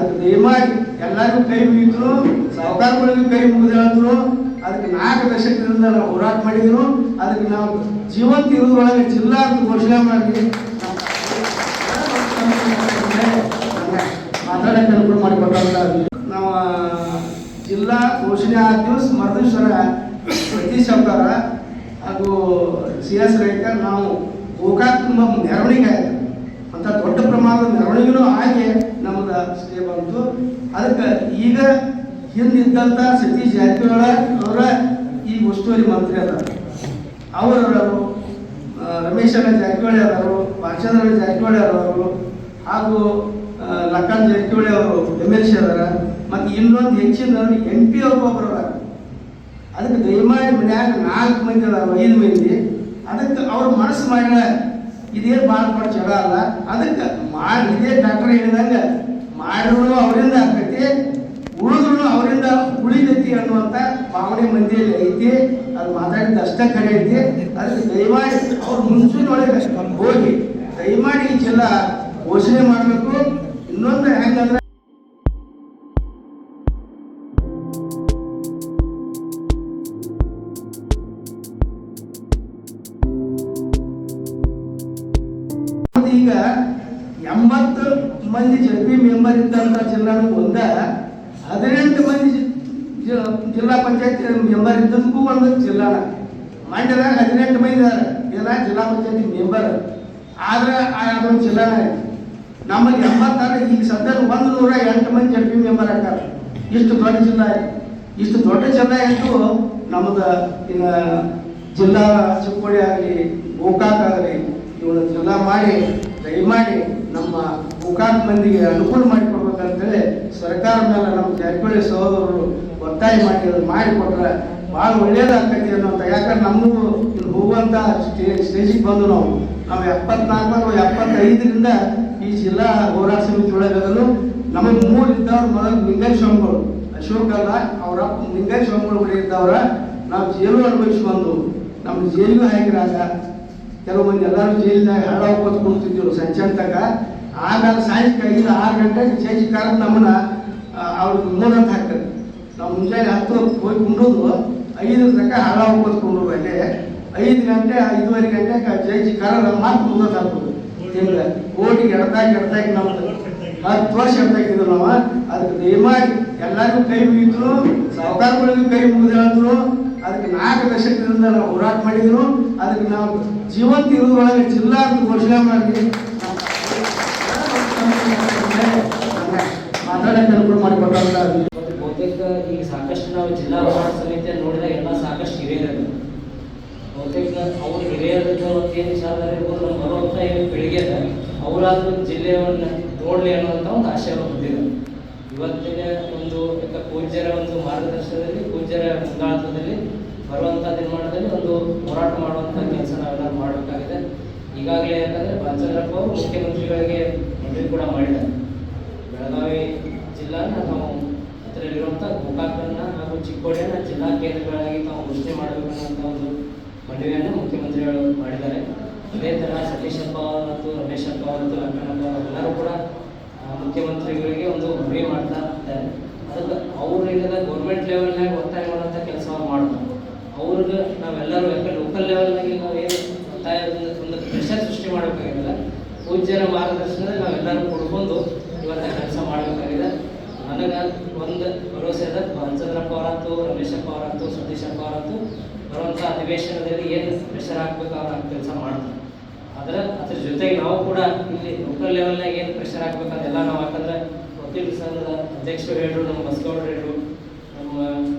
ಅದಕ್ಕೆ ದಯಮಾಡಿ ಎಲ್ಲರಿಗೂ ಕೈ ಮುಗಿದ್ರು, ಸಾಹುಕಾರಗಳಿಗೂ ಕೈ ಮುಗಿದು ಹೇಳಿದ್ರು. ಅದಕ್ಕೆ 4 ದಶಕದಿಂದ ನಾವು ಹೋರಾಟ ಮಾಡಿದ್ರು. ಅದಕ್ಕೆ ನಾವು ಜೀವಂತ ಇರೋದ್ರೊಳಗೆ ಜಿಲ್ಲಾ ಅಂತ ಘೋಷಣೆ ಮಾಡಿ ಮಾತಾಡಕ್ಕೆ ಅನುಕೂಲ ಮಾಡಿಕೊಟ್ಟ ನಾವು ಜಿಲ್ಲಾ ಘೋಷಣೆ ಆದ ದಿವಸ ಮರದೇಶ್ವರ ಸತೀಶ್ ಅವತಾರ ಹಾಗೂ CS ರೈತ ನಾವು ಗೋಕಾಕ್ ತುಂಬ ಮೆರವಣಿಗೆ ಆಯಿತು. ಅಂತ ದೊಡ್ಡ ಪ್ರಮಾಣದ ಮೆರವಣಿಗೆನೂ ಆಗಿ ನಮ್ದು ಸ್ಟೇ ಬಂತು. ಅದಕ್ಕೆ ಈಗ ಹಿಂದಿದ್ದಂಥ ಸತೀಶ್ ಜಾರಕಿಹೊಳಿ ಅವರ ಈ ಉಸ್ತುವಾರಿ ಮಂತ್ರಿ ಅದಾರ. ಅವರು ರಮೇಶ್ ಜಾರಕಿಹೊಳಿ ಅವರು, ಭಾಷಾಧರ ಜಾರಕಿಹೊಳಿ ಅವರು ಹಾಗೂ ಲಕ್ಕನ್ ಜಾರಕಿಹೊಳಿ ಅವರು MLC ಅದಾರ. ಮತ್ತು ಇನ್ನೊಂದು ಹೆಚ್ಚಿನ MP ಒಬ್ಬೊಬ್ಬರು ಅದಾರ. ಅದಕ್ಕೆ ದಯಮಾಡಿ ಮನ್ಯಾಗ 4 ಮಂದಿ ಅದಾರ, 5 ಮಂದಿ. ಅದಕ್ಕೆ ಅವ್ರ ಮನಸ್ಸು ಮಾಡಿದ ಇದೇನು ಭಾಳ ಪಡ ಜಗಳ ಅಲ್ಲ. ಅದಕ್ಕೆ ಮಾಡಿ ಇದೇ ಡಾಕ್ಟರ್ ಹೇಳಿದಂಗೆ ಮಾಡಿದ್ರು ಅವರಿಂದ ಆಗ್ತೈತಿ, ಉಳಿದ್ರು ಅವರಿಂದ ಉಳಿತೈತಿ ಅನ್ನುವಂಥ ಭಾವನೆ ಮಂದಿಯಲ್ಲಿ ಐತಿ. ಅದು ಮಾತಾಡಿದ ಅಷ್ಟೇ ಕರೆ ಐತಿ. ಅದಕ್ಕೆ ದಯಮಾಡಿ ಅವ್ರು ಮುಂಚೂಣಿ ಒಳಗೆ ಹೋಗಿ ದಯಮಾಡಿ ಈ ಜಿಲ್ಲಾ ಘೋಷಣೆ ಮಾಡಬೇಕು. ಇನ್ನೊಂದು ಹೆಂಗಂದ್ರೆ ಈಗ 80 ಮಂದಿ JP ಮೆಂಬರ್ ಇದ್ದಂಥ ಜಿಲ್ಲಾನು ಒಂದ 18 ಮಂದಿ ಜಿಲ್ಲಾ ಪಂಚಾಯತ್ ಮೆಂಬರ್ ಇದ್ದದಕ್ಕೂ ಒಂದು ಜಿಲ್ಲಾನ ಮಂಡ್ಯದಾಗ 18 ಮಂದಿ ಇದ್ದಾರೆ ಎಲ್ಲ ಜಿಲ್ಲಾ ಪಂಚಾಯತಿ ಮೆಂಬರ್. ಆದ್ರೆ ಅದೊಂದು ಜಿಲ್ಲಾನ ನಮ್ಮಲ್ಲಿ 80 ಈಗ ಸದ್ಯ 108 ಮಂದಿ JP ಮೆಂಬರ್ ಆಗ್ತಾರೆ. ಇಷ್ಟು ದೊಡ್ಡ ಜಿಲ್ಲಾ ಇಷ್ಟು ದೊಡ್ಡ ಜಿಲ್ಲಾ ಇದ್ದು ನಮ್ಮದು ಈಗ ಜಿಲ್ಲಾ ಚಿಕ್ಕೋಡಿ ಆಗಲಿ ಗೋಕಾಕ್ ಆಗಲಿ ಇವನು ಜಿಲ್ಲಾ ಮಾಡಿ ದಯಮಾಡಿ ನಮ್ಮ ಗೋಕಾಕ್ ಮಂದಿಗೆ ಅನುಕೂಲ ಮಾಡಿಕೊಡ್ಬೇಕಂತೇಳಿ ಸರ್ಕಾರ ಮೇಲೆ ನಮ್ಮ ಜಾರಕಿಹೊಳಿ ಸಹೋದರರು ಒತ್ತಾಯ ಮಾಡಿಕೊಟ್ರೆ ಭಾಳ ಒಳ್ಳೇದಾಗ್ತೈತಿ ಅನ್ನೋಂಥ. ಯಾಕಂದ್ರೆ ನಮಗೂ ಇಲ್ಲಿ ಹೋಗುವಂಥ ಸ್ಟೇಜಿಗೆ ಬಂದು ನಾವು 74-75ರಿಂದ ಈ ಜಿಲ್ಲಾ ಹೋರಾಟ ಸಮಿತಿ ಒಳಗದನು. ನಮಗೆ 3 ಇದ್ದವ್ರು ಮೊದಲು ಲಿಂಗೈ ಸ್ವಾಮಿಗಳು, ಅಶೋಕ್ ಅಲ್ಲ ಅವರ ಲಿಂಗೈ ಸ್ವಾಮಿಗಳು ಕೂಡ ಇದ್ದವ್ರ. ನಾವು ಜೈಲು ಅನುಭವಿಸಿ ಬಂದು ನಮ್ಮ ಜೈಲಿಗೂ ಹಾಕಿರಾಗ ಕೆಲವು ಮಂದಿ ಎಲ್ಲರೂ ಜೈಲಿನಾಗ ಹಾಡು ಹಾಕೋದು ಕುಂತಿದ್ರು ಸಂಚಂತಕ. ಆಮೇಲೆ ಸಾಯಂಕಾಲ 5-6 ಗಂಟೆಗೆ ಚೇಂಜ್ ಕಾರಣ ನಮ್ಮನ್ನ ಅವ್ರಿಗೆ 3 ಅಂತ ಹಾಕ್ತಾರೆ. ನಾವು ಮುಂಜಾನೆ 10 ಹೋಗಿ ಕುಂಡ್ರದು 5 ತನಕ ಹಾಡು ಹಾಕೋದು ಕುಂಡ್ರು. ಅಲ್ಲೇ 5 ಗಂಟೆ 5:30 ಗಂಟೆಗೆ ಚೇಂಜ್ ಕಾರಣ ಮಾತು ಮುಂದೋದು ಹಾಕೋದು. ಹಿಂಗೆ ಓಟಿಗೆ ಎಡ್ದಾಗಿ ನಮ್ದು 10 ವರ್ಷ ಎಡ್ದಾಕಿದ್ರು ನಾವು. ಅದಕ್ಕೆ ದಯಮಾಡಿ ಎಲ್ಲರಿಗೂ ಕೈ ಮುಗಿದ್ರು, ಸಾಹುಕಾರಗಳಿಗೂ ಕೈ ಮುಗಿದು ಹೇಳಿದ್ರು. ಅದಕ್ಕೆ 4 ದಶಕದಿಂದ ನಾವು ಹೋರಾಟ ಮಾಡಿದ್ರು. ಅದಕ್ಕೆ ನಾವು ಜೀವಂತ ಇರೋದ್ರೊಳಗೆ ಜಿಲ್ಲಾ ಅಂತ ಘೋಷಣೆ ಮಾಡಿ ಮಾತಾಡಕ್ಕೆ ಅನುಕೂಲ ಮಾಡಿಕೊಟ್ಟ. ಬಹುತೇಕ ಈಗ ಸಾಕಷ್ಟು ನಾವು ಜಿಲ್ಲಾ ಹೋರಾಟ ಸಮಿತಿಯನ್ನು ನೋಡಿದಾಗ ಎಲ್ಲ ಸಾಕಷ್ಟು ಹಿರಿಯರು ಬಹುತೇಕ ಅವ್ರು ಹಿರಿಯರು ಏನು ವಿಚಾರ ಇರ್ಬೋದು. ನಮ್ಮ ಬರುವಂಥ ಏನು ಪೀಳಿಗೆ ಅದ ಅವರಾದ್ರೂ ಜಿಲ್ಲೆಯನ್ನು ನೋಡಲಿ ಅನ್ನುವಂಥ ಒಂದು ಆಶಯವನ್ನು ಹೊಂದಿದ್ದಾರೆ. ಇವತ್ತಿನ ಒಂದು ಪೂಜ್ಯರ ಒಂದು ಮಾರ್ಗದರ್ಶನದಲ್ಲಿ, ಪೂಜ್ಯರ ಮುಂದಾಳತ್ವದಲ್ಲಿ ಬರುವಂಥ ನಿರ್ಮಾಣದಲ್ಲಿ ಒಂದು ಹೋರಾಟ ಮಾಡುವಂಥ ಕೆಲಸ ನಾವೆಲ್ಲರೂ ಮಾಡಬೇಕಾಗಿದೆ. ಈಗಾಗಲೇ ಯಾಕಂದರೆ ಬಾಲಚಂದ್ರಪ್ಪ ಅವರು ಮುಖ್ಯಮಂತ್ರಿಗಳಿಗೆ ಮನವಿ ಕೂಡ ಮಾಡಿದ್ದಾರೆ. ಬೆಳಗಾವಿ ಜಿಲ್ಲಾ ನಾವು ಅದರಲ್ಲಿರುವಂಥ ಗೋಕಾಕನ್ನು ಹಾಗೂ ಚಿಕ್ಕೋಡಿಯನ್ನು ಜಿಲ್ಲಾ ಕೇಂದ್ರಗಳಾಗಿ ತಾವು ಘೋಷಣೆ ಮಾಡಬೇಕನ್ನುವಂಥ ಒಂದು ಮನವಿಯನ್ನು ಮುಖ್ಯಮಂತ್ರಿಗಳು ಮಾಡಿದ್ದಾರೆ. ಅದೇ ಥರ ಸತೀಶಪ್ಪ ಮತ್ತು ರಮೇಶಪ್ಪ ಮತ್ತು ಲಕ್ಕನಪ್ಪ ಎಲ್ಲರೂ ಕೂಡ ಮುಖ್ಯಮಂತ್ರಿಗಳಿಗೆ ಒಂದು ಮನವಿ ಮಾಡ್ತಾ ಇದ್ದಾರೆ. ಅದಕ್ಕೆ ಅವ್ರಿಗೆಲ್ಲ ಗೌರ್ಮೆಂಟ್ ಲೆವೆಲ್ನಾಗ ಒತ್ತಾಯ ಮಾಡುವಂಥ ಕೆಲಸವನ್ನು ಮಾಡ್ತಾರೆ. ಅವ್ರಿಗೆ ನಾವೆಲ್ಲರೂ ಯಾಕಂದ್ರೆ ಲೋಕಲ್ ಲೆವೆಲ್ನಾಗೆ ನಾವು ಏನು ಒತ್ತಾಯ ಒಂದು ಪ್ರೆಷರ್ ಸೃಷ್ಟಿ ಮಾಡಬೇಕಾಗಿಲ್ಲ. ಪೂಜ್ಯರ ಮಾರ್ಗದರ್ಶನದಲ್ಲಿ ನಾವೆಲ್ಲರೂ ಕೊಡ್ಕೊಂಡು ಇವತ್ತ ಕೆಲಸ ಮಾಡಬೇಕಾಗಿದೆ. ನನಗೆ ಒಂದು ಭರವಸೆ ಇದೆ, ಬಾಲಚಂದ್ರಪ್ಪ ಅವರಂತೂ, ರಮೇಶಪ್ಪ ಅವರಂತೂ, ಸತೀಶಪ್ಪ ಅವರಂತೂ ಬರುವಂಥ ಅಧಿವೇಶನದಲ್ಲಿ ಏನು ಪ್ರೆಷರ್ ಹಾಕ್ಬೇಕು ಅವ್ರ ಕೆಲಸ ಮಾಡ್ತಾರೆ. ಅದ್ರ ಜೊತೆಗೆ ನಾವು ಕೂಡ ಇಲ್ಲಿ ಲೋಕಲ್ ಲೆವೆಲ್ನಾಗ ಏನು ಪ್ರೆಷರ್ ಹಾಕ್ಬೇಕಂತೆಲ್ಲ ನಾವು ಯಾಕಂದ್ರೆ ವಕೀಲ ಸಂಘದ ಅಧ್ಯಕ್ಷರು ಹೇಳಿದ್ರು, ನಮ್ಮ ಬಸ್ಗೌಡರು ಹೇಳಿದ್ರು, ನಮ್ಮ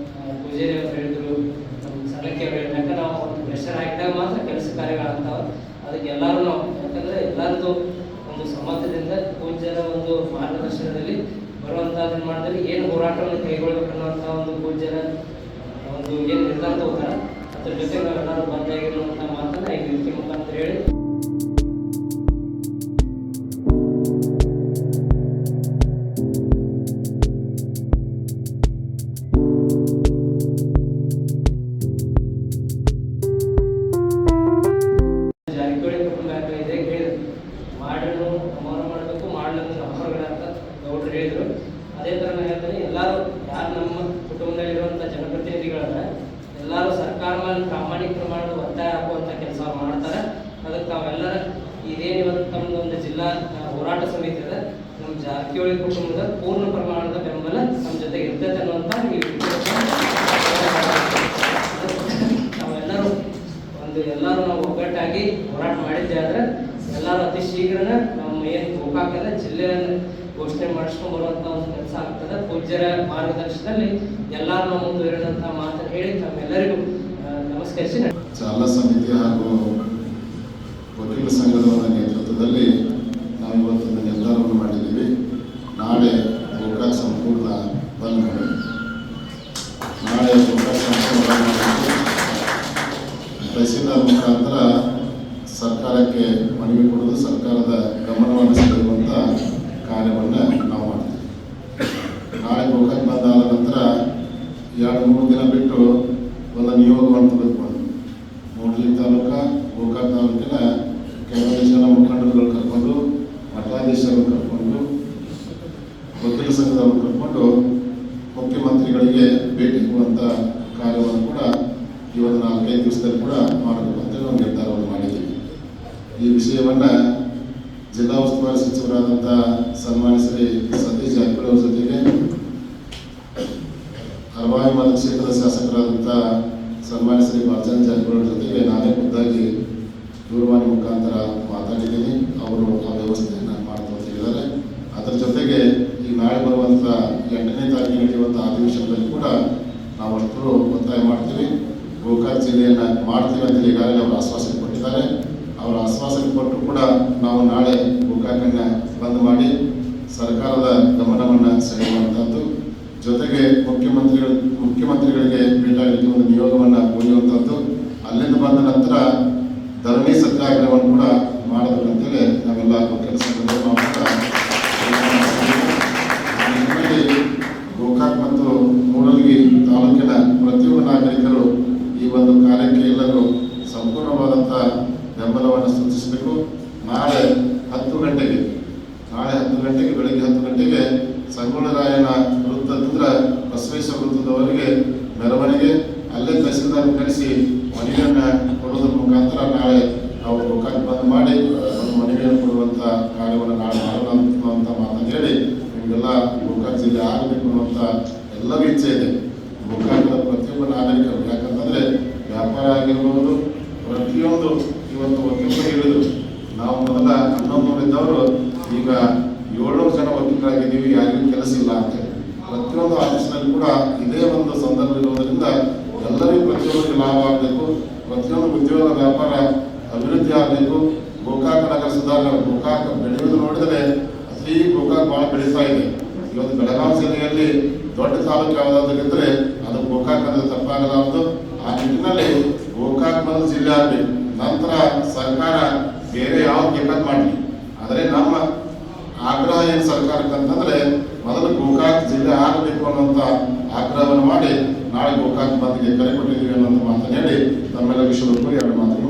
ಪೂಜಾರಿ ಅವರು ಹೇಳಿದ್ರು, ನಮ್ಮ ಸಲಕ್ಕೆ ಅವರು ಹೇಳಿದ್ರು. ಯಾಕಂದ್ರೆ ನಾವು ಒಂದು ಪ್ರೆಷರ್ ಹಾಕಿದಾಗ ಮಾತ್ರ ಕೆಲಸ ಕಾರ್ಯಗಳಾಗ್ತಾವೆ. ಅದಕ್ಕೆ ಎಲ್ಲರೂ ನಾವು ಯಾಕಂದರೆ ಎಲ್ಲರದ್ದು ಒಂದು ಸಮ್ಮತದಿಂದ ಪೂಜ್ಯರ ಒಂದು ಮಾರ್ಗದರ್ಶನದಲ್ಲಿ ಬರುವಂಥ ನಿರ್ಮಾಣದಲ್ಲಿ ಏನು ಹೋರಾಟವನ್ನು ಕೈಗೊಳ್ಳಬೇಕನ್ನುವಂಥ ಒಂದು ಪೂಜ್ಯರ ಒಂದು ಏನು ನಿರ್ಧಾರ ತಗೋತಾರೆ ಅದ್ರ ಜೊತೆ ನಾವೆಲ್ಲರೂ ಬಂದಾಗಿರುವಂಥ ಮಾತನ್ನು ಈ ರೀತಿ ಮುಖಾಂತರ ಹೇಳಿ ಜಾರಕಿಹೊಳಿ ಕುಟುಂಬ ಇದೇ ಹೇಳಿದ್ರು, ಮಾಡಲು ನಮ್ಮವರು ಮಾಡಬೇಕು, ಮಾಡಲು ನಮ್ಮವರುಗಳ ಅಂತ ಗೌಡರು ಹೇಳಿದರು. ಅದೇ ಥರ ನಾನು ಹೇಳ್ತೀನಿ, ಎಲ್ಲರೂ ಯಾರು ನಮ್ಮ ಕುಟುಂಬದಲ್ಲಿರುವಂಥ ಜನಪ್ರತಿನಿಧಿಗಳನ್ನ ಎಲ್ಲರೂ ಸರ್ಕಾರ ಮೇಲೆ ಪ್ರಾಮಾಣಿಕ ಪ್ರಮಾಣದ ಒತ್ತಾಯ ಹಾಕುವಂಥ ಕೆಲಸ ಮಾಡ್ತಾರೆ. ಅದಕ್ಕೆ ತಾವೆಲ್ಲರ ಇದೇನು ಇವತ್ತು ತಮ್ಮದು ಒಂದು ಜಿಲ್ಲಾ ಹೋರಾಟ ಸಮಿತಿ ಅದ, ನಮ್ಮ ಜಾರಕಿಹೊಳಿ ಕುಟುಂಬದ ಪೂರ್ಣ ಪ್ರಮಾಣದ ಬೆಂಬಲ ನಮ್ಮ ಜೊತೆಗೆ ಇರ್ತೈತೆ ಅನ್ನುವಂಥ ನಾವೆಲ್ಲರೂ ಎಲ್ಲರೂ ನಾವು ಒಗ್ಗಟ್ಟಾಗಿ ಹೋರಾಟ ಮಾಡಿದ್ದೆ ಆದರೆ ಎಲ್ಲರೂ ಅತಿ ಶೀಘ್ರನ ನಮ್ಮ ಏನು ಗೋಕಾಕದ ಜಿಲ್ಲೆಯನ್ನು ಘೋಷಣೆ ಮಾಡಿಸ್ಕೊಂಡು ಬರುವಂಥ ಒಂದು ಕೆಲಸ ಆಗ್ತದೆ. ಪೂಜ್ಯರ ಮಾರ್ಗದರ್ಶನದಲ್ಲಿ ಎಲ್ಲರೂ ನಾವು ಮುಂದುವರಿದಂಥ ಮಾತನ್ನು ಹೇಳಿ ತಮ್ಮೆಲ್ಲರಿಗೂ ನಮಸ್ಕರಿಸಿ ಚಾಲನಾ ಸಮಿತಿ ಹಾಗೂ ವಕೀಲ ಸಂಘದ ನೇತೃತ್ವದಲ್ಲಿ ನಾವು ಇವತ್ತು ನಿರ್ಧಾರವನ್ನು ಮಾಡಿದ್ದೀವಿ. ನಾಳೆ ಗೋಕಾಕ್ ಸಂಪೂರ್ಣ ಬಂದ್ ಮಾಡಿ, ನಾಳೆ ಗೋಕಾಕ್ ಸಂಪೂರ್ಣ ತಹಸೀಲ್ದಾರ್ ಮುಖಾಂತರ ಸರ್ಕಾರಕ್ಕೆ ಮನವಿ ಕೊಡೋದು, ಸರ್ಕಾರದ ಗಮನವನ್ನು ಸೆಳೆಯುವಂಥ ಕಾರ್ಯವನ್ನು ನಾವು ಮಾಡ್ತೀವಿ. ನಾಳೆ ಗೋಕಾಕ್ ಬಂದಾದ ನಂತರ 2-3 ದಿನ ಬಿಟ್ಟು ಒಂದು ನಿಯೋಗವನ್ನು ತೆಗೆದುಕೊಂಡು ಮೂಡಲಿ ತಾಲೂಕು ಗೋಕಾಕ್ ತಾಲೂಕಿನ ಕೆಲವು ಜನ ಮುಖಂಡರುಗಳು ಕರ್ಕೊಂಡು, ಮಠಾಧೀಶರನ್ನು ಕರ್ಕೊಂಡು, ವಕೀಲ ಸಂಘದವರು ಕರ್ಕೊಂಡು ಮುಖ್ಯಮಂತ್ರಿಗಳಿಗೆ ಭೇಟಿ ಕೊಡುವಂಥ ಕಾರ್ಯವನ್ನು ಕೂಡ ಈ ಒಂದು 4-5 ದಿವಸದಲ್ಲಿ ಕೂಡ ಮಾಡಬೇಕು ಅಂತೇಳಿ ನಾವು ನಿರ್ಧಾರವನ್ನು ಮಾಡಿದ್ದೀವಿ. ಈ ವಿಷಯವನ್ನು ಜಿಲ್ಲಾ ಉಸ್ತುವಾರಿ ಸಚಿವರಾದಂಥ ಸನ್ಮಾನ್ಯ ಶ್ರೀ ಸತೀಶ್ ಜಾರಕಿಹೊಳಿ ಅವರ ಜೊತೆಗೆ, ಹಲವಾರು ಮತಕ್ಷೇತ್ರದ ಶಾಸಕರಾದಂಥ ಸನ್ಮಾನ್ಯ ಶ್ರೀ ಬಾಲಚಂದ್ರ ಜಾರಕಿಹೊಳಿ ಜೊತೆಗೆ ನಾನೇ ಖುದ್ದಾಗಿ ದೂರವಾಣಿ ಮುಖಾಂತರ ಮಾತಾಡಿದ್ದೀನಿ. ಅವರು ಆ ವ್ಯವಸ್ಥೆಯನ್ನು ಮಾಡ್ತಾ ಹೇಳಿದ್ದಾರೆ. ಅದರ ಜೊತೆಗೆ ಈ ನಾಳೆ ಬರುವಂಥ 8ನೇ ತಾರೀಕಿಗೆ ನಡೆಯುವಂಥ ಅಧಿವೇಶನದಲ್ಲಿ ಕೂಡ ನಾವು ಅಷ್ಟು ಒತ್ತಾಯ ಮಾಡ್ತೀವಿ. ಗೋಕಾಕ್ ಜಿಲ್ಲೆಯನ್ನು ಮಾಡ್ತೀವಿ ಅಂತೇಳಿ ಈಗಾಗಲೇ ಅವರು ಆಶ್ವಾಸನೆ ಕೊಟ್ಟಿದ್ದಾರೆ. ಅವರ ಆಶ್ವಾಸನೆ ಕೊಟ್ಟರು ಕೂಡ ನಾವು ನಾಳೆ ಗೋಕಾಕನ್ನು ಬಂದ್ ಮಾಡಿ ಸರ್ಕಾರದ ಗಮನವನ್ನು ಸೆಳೆಯುವಂಥದ್ದು, ಜೊತೆಗೆ ಮುಖ್ಯಮಂತ್ರಿಗಳಿಗೆ ಭೇಟಿಯಾಗಲಿಕ್ಕೆ ಒಂದು ನಿಯೋಗವನ್ನು ಒಯ್ಯುವಂಥದ್ದು, ಅಲ್ಲಿಂದ ಬಂದ ನಂತರ ಧರಣಿ ಸತ್ಯಾಗ್ರಹವನ್ನು ಕೂಡ ಮಾಡಬೇಕಂತೇಳಿ ನಾವೆಲ್ಲ ಕೆಲಸಗಳನ್ನು ಗೋಕಾಕ್ ಮತ್ತು ಮೂಡಲಗಿ ತಾಲೂಕಿನ ಪ್ರತಿಯೊಬ್ಬ ನಾಗರಿಕರು ಈ ಒಂದು ಕಾರ್ಯಕ್ಕೆ ಎಲ್ಲರೂ ಸಂಪೂರ್ಣವಾದಂಥ ಬೆಂಬಲವನ್ನು ಸೂಚಿಸಬೇಕು. ನಾಳೆ 10 ಗಂಟೆಗೆ ಬೆಳಗ್ಗೆ 10 ಗಂಟೆಗೆ ಸಂಗೊಳ್ಳಿರಾಯನ ವೃತ್ತದಿಂದ ಬಸವೇಶ್ವರ ವೃತ್ತದವರೆಗೆ ಮೆರವಣಿಗೆ, ಅಲ್ಲೇ ತಹಸೀಲ್ದಾರ್ ಕರೆಸಿ ಮನವಿಯನ್ನು ಕೊಡೋದ್ರ ಮುಖಾಂತರ ನಾಳೆ ನಾವು ಗೋಕಾಕ್ ಬಂದ್ ಮಾಡಿ ಒಂದು ಮನವಿಯನ್ನು ಕೊಡುವಂಥ ಕಾರ್ಯವನ್ನು ನಾಳೆ ಮಾಡೋಣ ಅಂತ ಮಾತನ್ನು ಹೇಳಿ, ನಿಮಗೆಲ್ಲ ಗೋಕಾಕ್ ಜಿಲ್ಲೆ ಆಗಬೇಕು ಅನ್ನುವಂಥ ಎಲ್ಲರಿಗೂ ಇಚ್ಛೆ ಇದೆ. ಗೋಕಾಕದ ಪ್ರತಿಯೊಬ್ಬ ನಾಗರಿಕರು, ಯಾಕಂತಂದರೆ ವ್ಯಾಪಾರ ಆಗಿರ್ಬೋದು, ಪ್ರತಿಯೊಂದು ಇವತ್ತು ವಕೀಲರು ಹೇಳಿದ್ರು, ನಾವು ಮೊದಲ 1100 ಇದ್ದವರು ಈಗ 700 ಜನ ವಕೀಲರಾಗಿದ್ದೀವಿ, ಯಾರಿಗೂ ಕೆಲಸ ಇಲ್ಲ ಅಂತ. ಪ್ರತಿಯೊಂದು ಆಫೀಸ್ನಲ್ಲಿ ಕೂಡ ಇದೇ ಒಂದು ಸಂದರ್ಭ ಇರುವುದರಿಂದ ಎಲ್ಲರಿಗೂ ಪ್ರತಿಯೊಬ್ಬರಿಗೆ ಲಾಭ ಆಗಬೇಕು, ಪ್ರತಿಯೊಂದು ಉದ್ಯೋಗ ವ್ಯಾಪಾರ ಅಭಿವೃದ್ಧಿ ಆಗಬೇಕು. ಗೋಕಾಕ್ ನಗರ ಸುಧಾರಣೆ, ಗೋಕಾಕ್ ಬೆಳೆಯುವುದು ನೋಡಿದರೆ ಅತಿ ಗೋಕಾಕ್ ಭಾಳ ಬೆಳೀತಾ ಇದೆ. ಇವತ್ತು ಬೆಳಗಾವಿ ಜಿಲ್ಲೆಯಲ್ಲಿ ದೊಡ್ಡ ತಾಲೂಕು ಯಾವುದಾದ್ರಿದ್ರೆ ಅದು ಗೋಕಾಕ್ ಅಂದರೆ ತಪ್ಪಾಗಲಾರದು. ಆ ನಿಟ್ಟಿನಲ್ಲಿ ಗೋಕಾಕ್ ಮೊದಲು ಜಿಲ್ಲೆ ಆಗಬೇಕು, ನಂತರ ಸರ್ಕಾರ ಬೇರೆ ಯಾವ್ದು ಬೇಕಾದ್ ಮಾಡಲಿ. ಆದರೆ ನಮ್ಮ ಆಗ್ರಹ ಏನು ಸರ್ಕಾರಕ್ಕೆ ಅಂತಂದರೆ ಮೊದಲು ಗೋಕಾಕ್ ಜಿಲ್ಲೆ ಆಗಬೇಕು ಅನ್ನೋಂಥ ಆಗ್ರಹವನ್ನು ಮಾಡಿ ನಾಳೆ ಗೋಕಾಕ್ ಬಂದ್ಗೆ ಕರೆ ಕೊಟ್ಟಿದ್ದೀವಿ ಅನ್ನೋಂಥ ಮಾತನ್ನು ಹೇಳಿ ತಮ್ಮೆಲ್ಲ ವಿಶ್ವದಲ್ಲಿ 2 ಮಾತನ್ನು